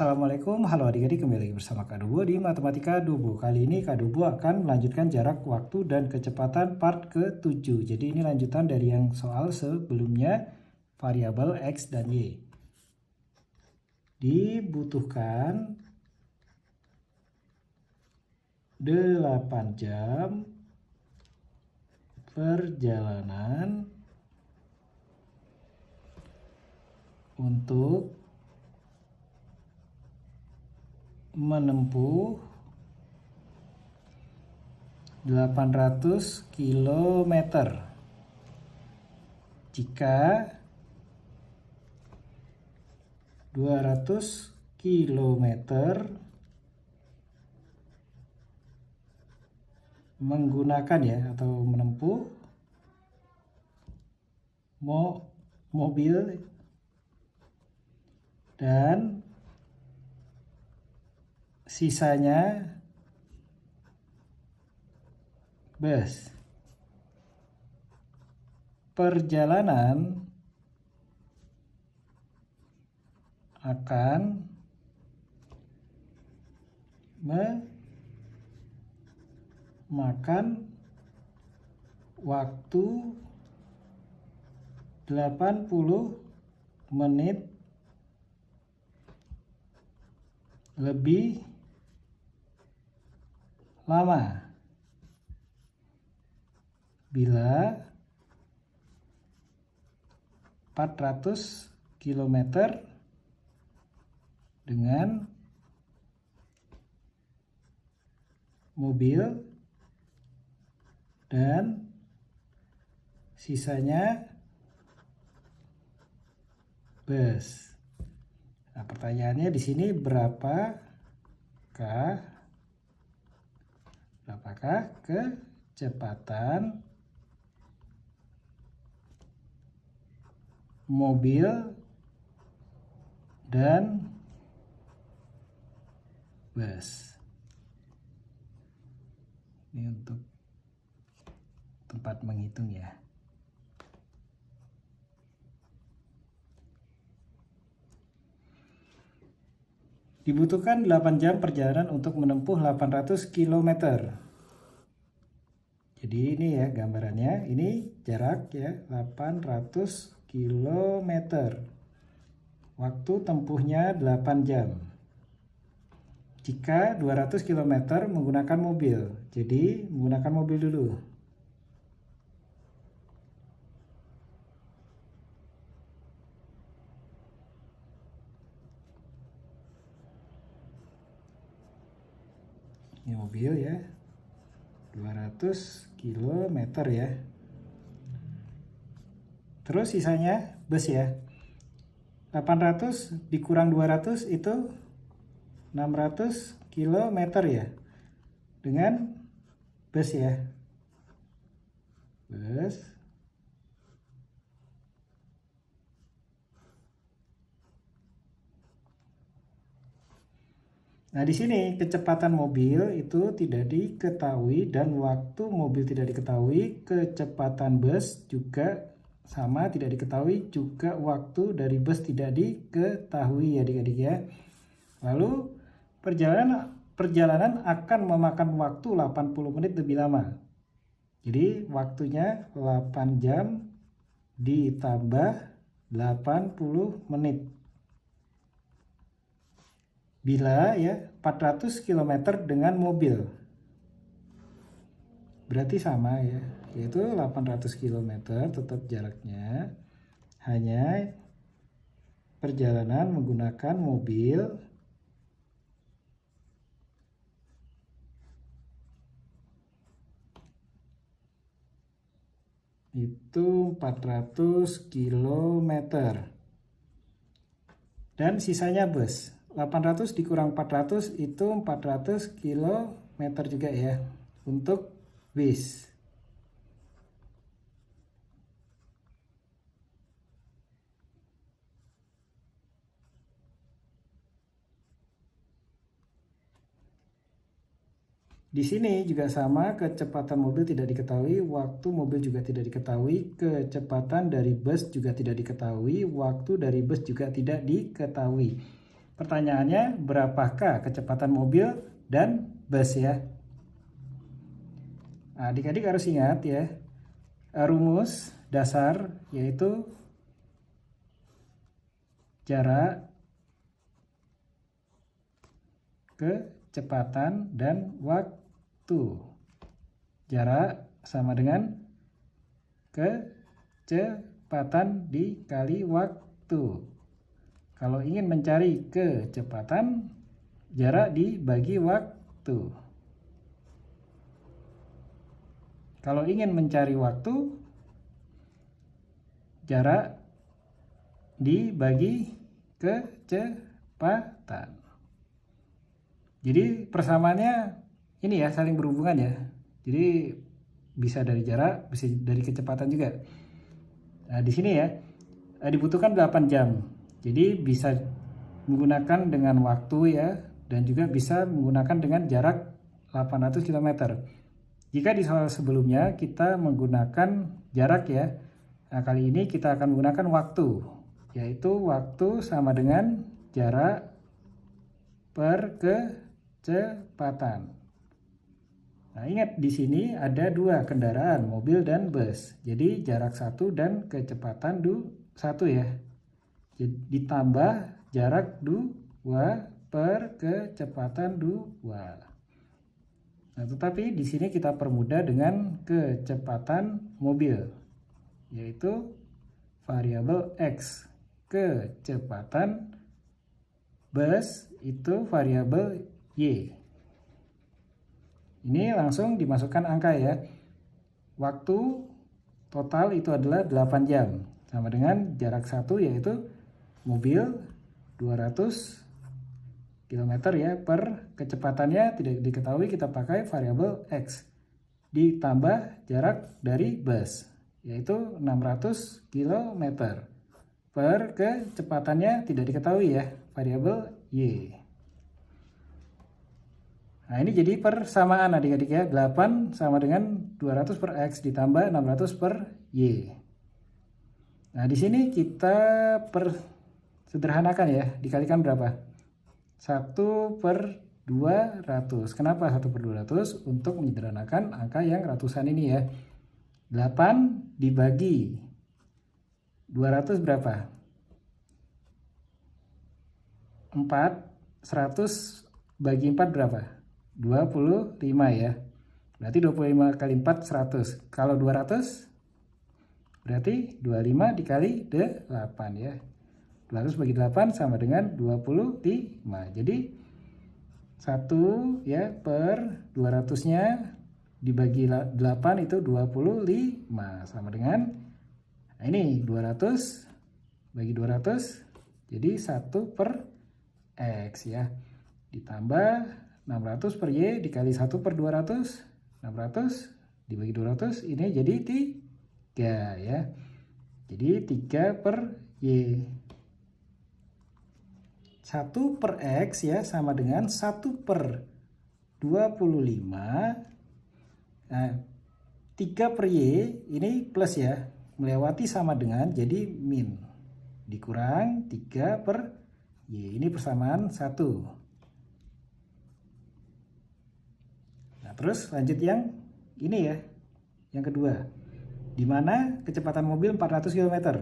Assalamualaikum, halo adik-adik, kembali lagi bersama Kak Dubo di Matematika Dubo. Kali ini Kak Dubo akan melanjutkan jarak waktu dan kecepatan part ke-7. Jadi ini lanjutan dari yang soal sebelumnya, variabel X dan Y. Dibutuhkan 8 jam perjalanan untuk menempuh 800 km jika 200 km menggunakan atau menempuh mobil dan sisanya bus. Perjalanan akan memakan waktu 80 menit lebih lama bila 400 km dengan mobil dan sisanya bus. Nah, pertanyaannya di sini berapakah kecepatan mobil dan bus. Ini untuk tempat menghitung ya. Dibutuhkan 8 jam perjalanan untuk menempuh 800 km. Jadi ini ya gambarannya, ini jarak ya 800 km. Waktu tempuhnya 8 jam. Jika 200 km menggunakan mobil. Jadi menggunakan mobil dulu. Ini mobil ya, 200 km ya. Terus sisanya bus ya, 800 dikurang 200 itu 600 km ya, dengan bus ya, bus. Nah, di sini kecepatan mobil itu tidak diketahui dan waktu mobil tidak diketahui, kecepatan bus juga sama tidak diketahui, juga waktu dari bus tidak diketahui ya adik-adik ya. Lalu perjalanan akan memakan waktu 80 menit lebih lama. Jadi waktunya 8 jam ditambah 80 menit. Bila ya 400 km dengan mobil. Berarti sama ya, yaitu 800 km tetap jaraknya. Hanya perjalanan menggunakan mobil itu 400 km. Dan sisanya bus. 800 dikurang 400 itu 400 km juga ya untuk bis. Di sini juga sama, kecepatan mobil tidak diketahui, waktu mobil juga tidak diketahui, kecepatan dari bus juga tidak diketahui, waktu dari bus juga tidak diketahui. Pertanyaannya, berapakah kecepatan mobil dan bus ya? Nah, adik-adik harus ingat ya, rumus dasar yaitu jarak, kecepatan, dan waktu. Jarak sama dengan kecepatan dikali waktu. Kalau ingin mencari kecepatan, jarak dibagi waktu. Kalau ingin mencari waktu, jarak dibagi kecepatan. Jadi persamaannya ini ya, saling berhubungan ya. Jadi bisa dari jarak, bisa dari kecepatan juga. Nah, di sini ya, dibutuhkan 8 jam. Jadi bisa menggunakan dengan waktu ya, dan juga bisa menggunakan dengan jarak 800 km. Jika di soal sebelumnya kita menggunakan jarak ya, nah kali ini kita akan menggunakan waktu, yaitu waktu sama dengan jarak per kecepatan. Nah, ingat di sini ada dua kendaraan, mobil dan bus. Jadi jarak 1 dan kecepatan 1 ya. Ditambah jarak 2 per kecepatan 2. Nah, tetapi di sini kita permudah dengan kecepatan mobil, yaitu variabel X. Kecepatan bus itu variabel Y. Ini langsung dimasukkan angka ya. Waktu total itu adalah 8 jam. Sama dengan jarak 1 yaitu mobil 200 km ya, per kecepatannya tidak diketahui, kita pakai variabel X. Ditambah jarak dari bus yaitu 600 km. Per kecepatannya tidak diketahui ya, variabel Y. Nah, ini jadi persamaan adik-adik ya. 8 sama dengan 200 per X ditambah 600 per Y. Nah, di sini kita sederhanakan ya. Dikalikan berapa? 1 per 200. Kenapa 1 per 200? Untuk menyederhanakan angka yang ratusan ini ya. 8 dibagi 200 berapa? 4. 100 bagi 4 berapa? 25 ya. Berarti 25 kali 4 100. Kalau 200 berarti 25 dikali 8 ya. 200 bagi 8 sama dengan 25. Jadi 1 ya per 200-nya dibagi 8 itu 25 sama dengan, nah ini 200 bagi 200 jadi 1 per X ya. Ditambah 600 per Y dikali 1 per 200, 600 dibagi 200 ini jadi 3 ya. Jadi 3 per Y. 1 per X ya sama dengan 1 per 25. Nah, 3 per Y ini plus ya, melewati sama dengan jadi min. Dikurang 3 per Y, ini persamaan 1. Nah, terus lanjut yang ini ya, yang kedua. Di mana kecepatan mobil 400 km.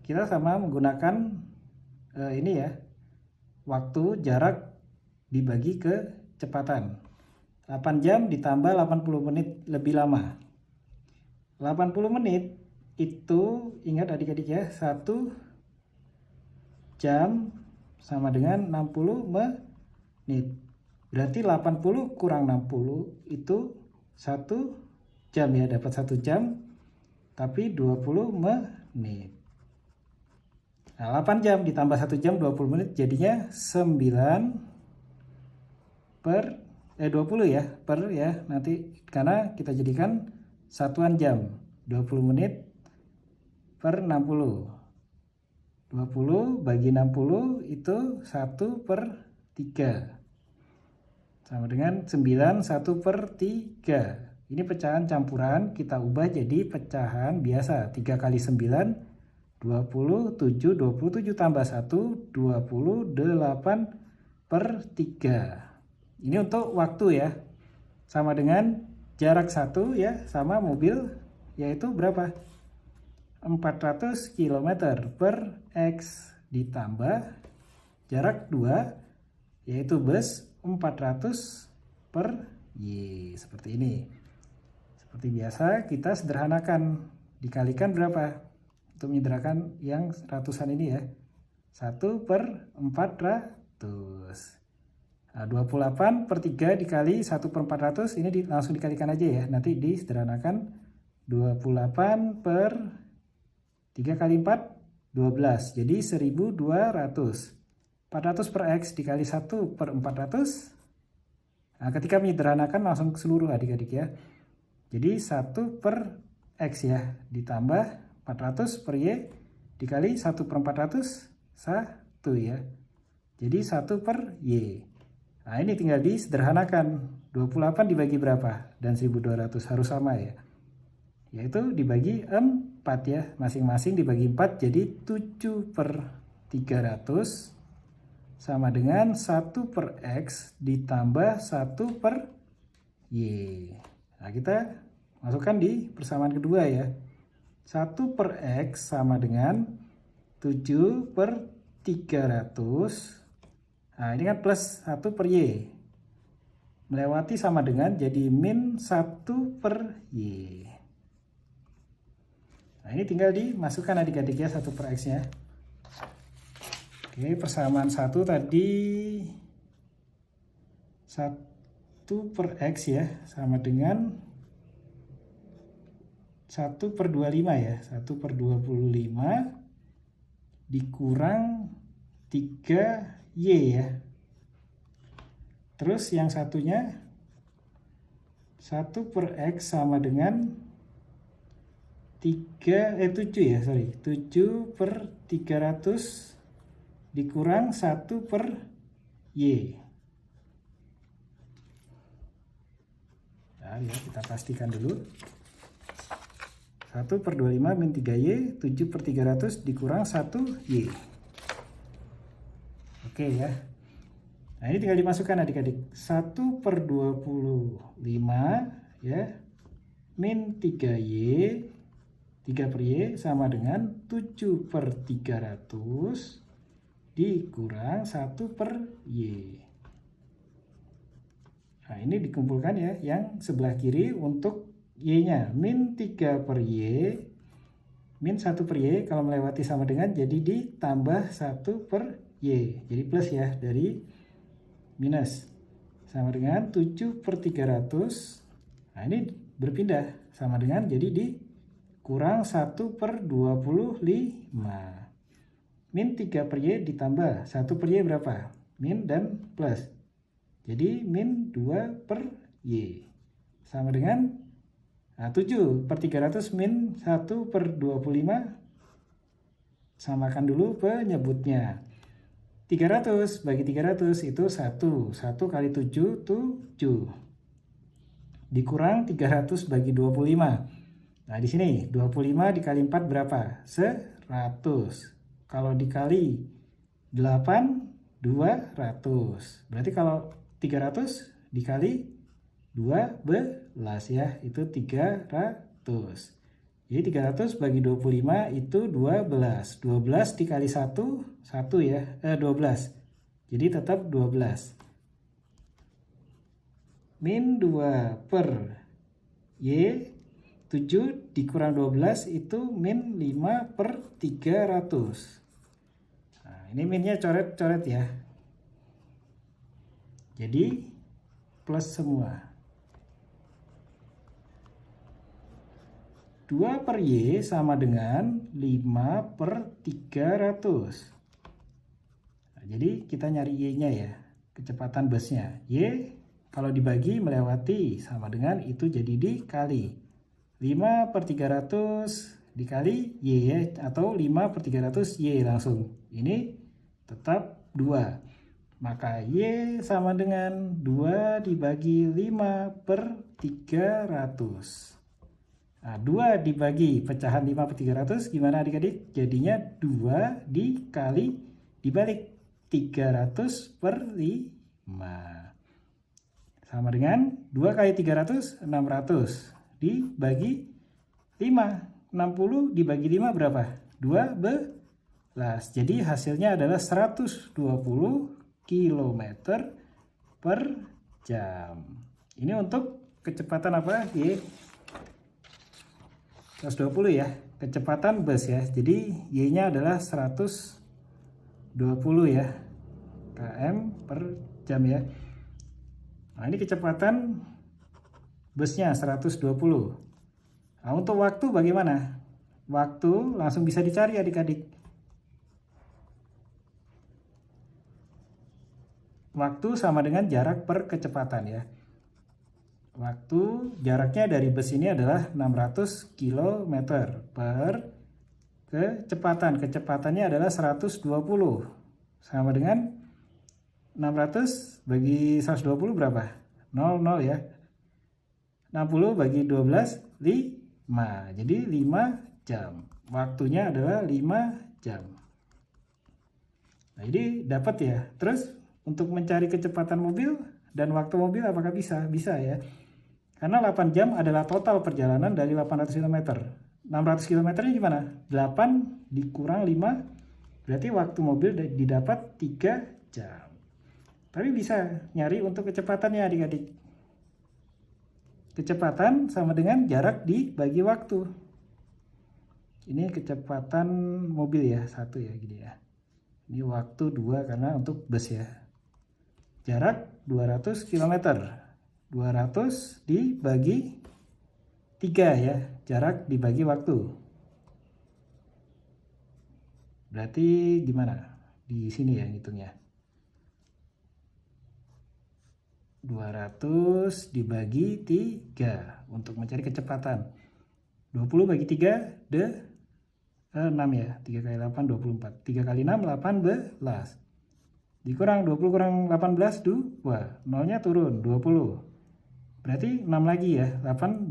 Kita sama menggunakan ini ya, waktu jarak dibagi kecepatan. 8 jam ditambah 80 menit lebih lama. 80 menit itu ingat adik-adik ya, 1 jam sama dengan 60 menit. Berarti 80 kurang 60 itu 1 jam ya, dapat 1 jam tapi 20 menit. Nah, 8 jam ditambah 1 jam 20 menit jadinya 9 per 20 ya, per ya nanti karena kita jadikan satuan jam. 20 menit per 60. 20 bagi 60 itu 1 per 3. Sama dengan 9 1 per 3. Ini pecahan campuran, kita ubah jadi pecahan biasa. 3 kali 9 27, 27 tambah 1, 28/3. Ini untuk waktu ya. Sama dengan jarak 1 ya, sama mobil, yaitu berapa? 400 km per X ditambah jarak 2, yaitu bus 400 per Y. Seperti ini. Seperti biasa kita sederhanakan. Dikalikan berapa? Untuk menyederhanakan yang ratusan ini ya. 1/400. Nah, 28/3 dikali 1/400, ini langsung dikalikan aja ya. Nanti disederhanakan 28/3 kali 4, 12. Jadi 1200. 400 per X dikali 1/400. Nah, ketika menyederhanakan langsung seluruh adik-adik ya. Jadi 1/X ya, ditambah 400 per Y dikali 1/400, 1 ya. Jadi 1/Y. Nah, ini tinggal disederhanakan. 28 dibagi berapa? Dan 1200 harus sama ya. Yaitu dibagi 4 ya. Masing-masing dibagi 4, jadi 7/300 sama dengan 1/X ditambah 1/Y. Nah, kita masukkan di persamaan kedua ya. 1/X sama dengan 7/300. Nah, ini kan plus 1/Y. Melewati sama dengan jadi min 1/Y. Nah, ini tinggal dimasukkan adik-adik ya 1/X-nya. Oke, persamaan 1 tadi 1/X ya, sama dengan 1/25 ya. 1/25 dikurang 3Y ya. Terus yang satunya 1/X sama dengan 7 ya, sorry. 7/300 dikurang 1/Y. Nah, ya, kita pastikan dulu. 1/25 min 3Y, 7/300 dikurang 1Y. Oke ya. Nah, ini tinggal dimasukkan adik-adik. 1/25 ya, min 3Y, 3/Y sama dengan 7/300 dikurang 1/Y. Nah, ini dikumpulkan ya, yang sebelah kiri untuk Y-nya. Min 3/Y, min 1/Y, kalau melewati sama dengan jadi ditambah 1/Y. Jadi plus ya, dari minus. Sama dengan 7/300. Nah, ini berpindah. Sama dengan jadi dikurang 1/25. Min 3/Y ditambah 1/Y berapa? Min dan plus. Jadi min 2/Y. Sama dengan 7/300 min 1/25. Samakan dulu penyebutnya. 300 bagi 300 itu 1. 1 kali 7, 7. Dikurang 300 bagi 25. Nah, di sini 25 dikali 4 berapa? 100. Kalau dikali 8, 200. Berarti kalau 300 dikali 12 ya, itu 300. Jadi 300 bagi 25 itu 12. 12 dikali 1, 1 ya, 12. Jadi tetap 12. Min 2/Y, 7 dikurang 12 itu min 5/300. Nah, ini minnya coret-coret ya. Jadi plus semua. 2/Y sama dengan 5/300. Nah, jadi kita nyari Y-nya ya, kecepatan busnya. Y kalau dibagi melewati sama dengan itu jadi dikali. 5/300 dikali Y ya, atau 5/300 Y langsung. Ini tetap 2. Maka Y sama dengan 2 dibagi 5/300. Nah, 2 dibagi pecahan 5 per 300 gimana adik-adik? Jadinya 2 dibalik 300 per 5. Sama dengan 2 kali 300, 600. Dibagi 5. 60 dibagi 5 berapa? 12. Jadi hasilnya adalah 120 km per jam. Ini untuk kecepatan apa? 120 ya, kecepatan bus ya. Jadi Y-nya adalah 120 ya, km per jam ya. Nah, ini kecepatan busnya 120. Nah, untuk waktu bagaimana? Waktu langsung bisa dicari adik-adik. Waktu sama dengan jarak per kecepatan ya. Waktu jaraknya dari bus ini adalah 600 km per kecepatan. Kecepatannya adalah 120. Sama dengan 600 bagi 120 berapa? 00 ya. 60 bagi 12, 5. Jadi 5 jam. Waktunya adalah 5 jam. Nah, jadi dapat ya. Terus untuk mencari kecepatan mobil dan waktu mobil apakah bisa? Bisa ya. Karena 8 jam adalah total perjalanan dari 800 km. 600 km nya gimana? 8 dikurang 5, berarti waktu mobil didapat 3 jam. Tapi bisa nyari untuk kecepatannya adik-adik. Kecepatan sama dengan jarak dibagi waktu. Ini kecepatan mobil ya, 1 ya gini ya. Ini waktu 2 karena untuk bus ya. Jarak 200 km. 200 dibagi 3 ya, jarak dibagi waktu. Berarti gimana? Di sini ya ngitungnya. 200 dibagi 3 untuk mencari kecepatan. 20 bagi 3, 6 ya. 3 kali 8, 24. 3 kali 6, 18. Dikurang 20 kurang 18, 2. Nolnya turun, 20. Berarti 6 lagi ya, 18.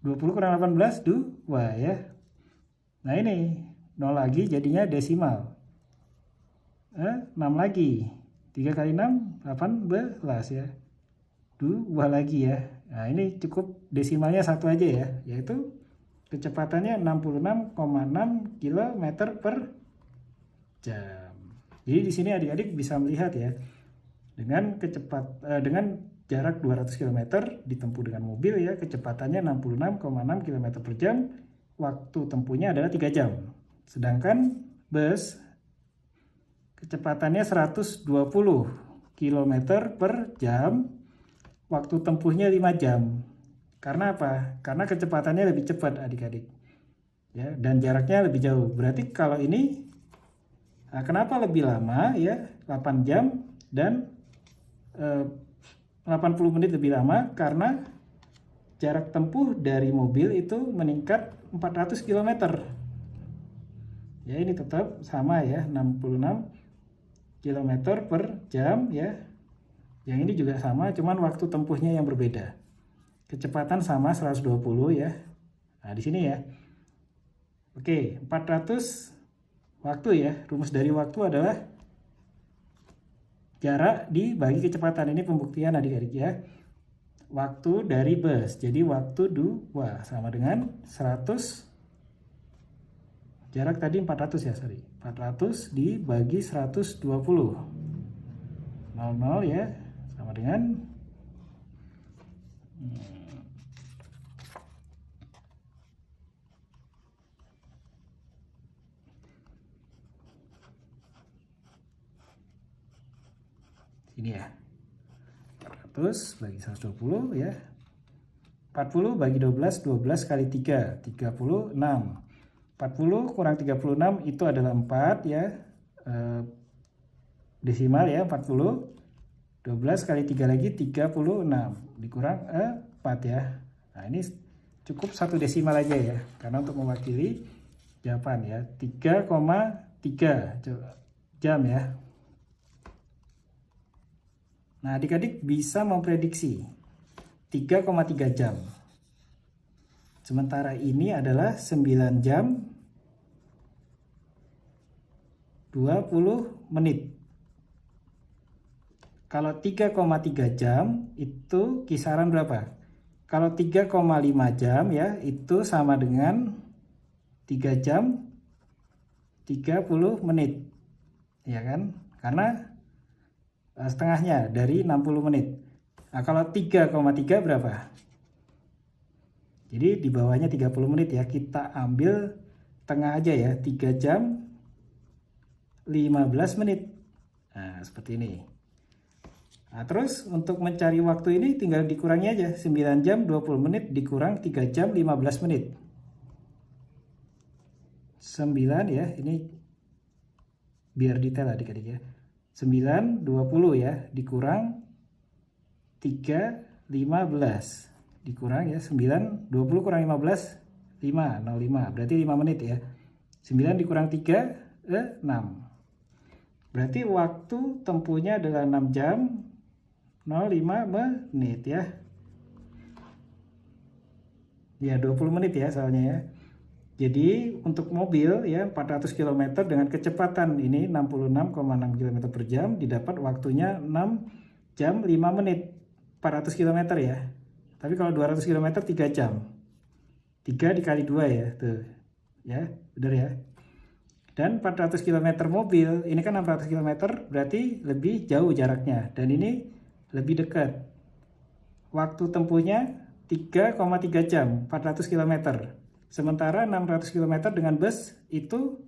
20 kurang 18, 2 ya. Nah ini, 0 lagi jadinya desimal. 6 lagi. 3 kali 6, 18 ya. 2 lagi ya. Nah ini cukup desimalnya 1 aja ya, yaitu kecepatannya 66,6 km per jam. Jadi di sini adik-adik bisa melihat ya, dengan dengan jarak 200 km ditempuh dengan mobil ya, kecepatannya 66,6 km per jam, waktu tempuhnya adalah 3 jam. Sedangkan bus kecepatannya 120 km per jam, waktu tempuhnya 5 jam. Karena apa? Karena kecepatannya lebih cepat adik-adik. Ya, dan jaraknya lebih jauh. Berarti kalau ini, nah, kenapa lebih lama ya? 8 jam dan 80 menit lebih lama karena jarak tempuh dari mobil itu meningkat 400 km. Ya, ini tetap sama ya, 66 km per jam ya. Yang ini juga sama, cuman waktu tempuhnya yang berbeda. Kecepatan sama 120 ya. Nah, di sini ya. Oke, 400 waktu ya. Rumus dari waktu adalah jarak dibagi kecepatan. Ini pembuktian adik-adik ya. Waktu dari bus. Jadi waktu 2 sama dengan 100. Jarak tadi 400 ya, sorry. 400 dibagi 120. 00 ya. Sama dengan ini ya. 400 bagi 120 ya. 40 bagi 12, 12 kali 3, 36. 40 kurang 36 itu adalah 4 ya. Desimal ya, 40. 12 kali 3 lagi 36. Dikurang 4 ya. Nah, ini cukup 1 desimal aja ya. Karena untuk mewakili jawaban ya. 3,3 jam ya. Nah, adik-adik bisa memprediksi 3,3 jam. Sementara ini adalah 9 jam 20 menit. Kalau 3,3 jam itu kisaran berapa? Kalau 3,5 jam ya itu sama dengan 3 jam 30 menit. Ya kan? Karena setengahnya dari 60 menit. Nah, kalau 3,3 berapa? Jadi di bawahnya 30 menit ya. Kita ambil tengah aja ya, 3 jam 15 menit. Nah, seperti ini. Nah, terus untuk mencari waktu ini tinggal dikurangi aja. 9 jam 20 menit dikurang 3 jam 15 menit. 9 ya, ini biar detail adik-adik ya. 9, 20 ya, dikurang 3, 15. Dikurang ya, 9, 20 kurang 15, 5, 05. Berarti 5 menit ya. 9 dikurang 3, 6. Berarti waktu tempuhnya adalah 6 jam 05 menit ya. Ya 20 menit ya soalnya ya. Jadi untuk mobil ya 400 km dengan kecepatan ini 66,6 km per jam didapat waktunya 6 jam 5 menit 400 km ya. Tapi kalau 200 km 3 jam. 3 dikali 2 ya tuh. Ya, benar ya. Dan 400 km mobil, ini kan 600 km berarti lebih jauh jaraknya dan ini lebih dekat. Waktu tempuhnya 3,3 jam 400 km. Sementara 600 km dengan bus itu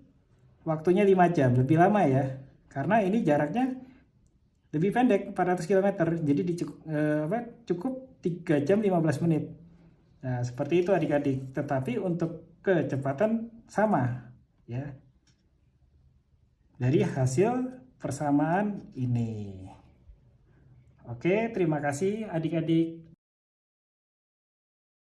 waktunya 5 jam, lebih lama ya. Karena ini jaraknya lebih pendek 400 km. Jadi cukup 3 jam 15 menit. Nah, seperti itu adik-adik. Tetapi untuk kecepatan sama ya. Dari hasil persamaan ini. Oke, terima kasih adik-adik.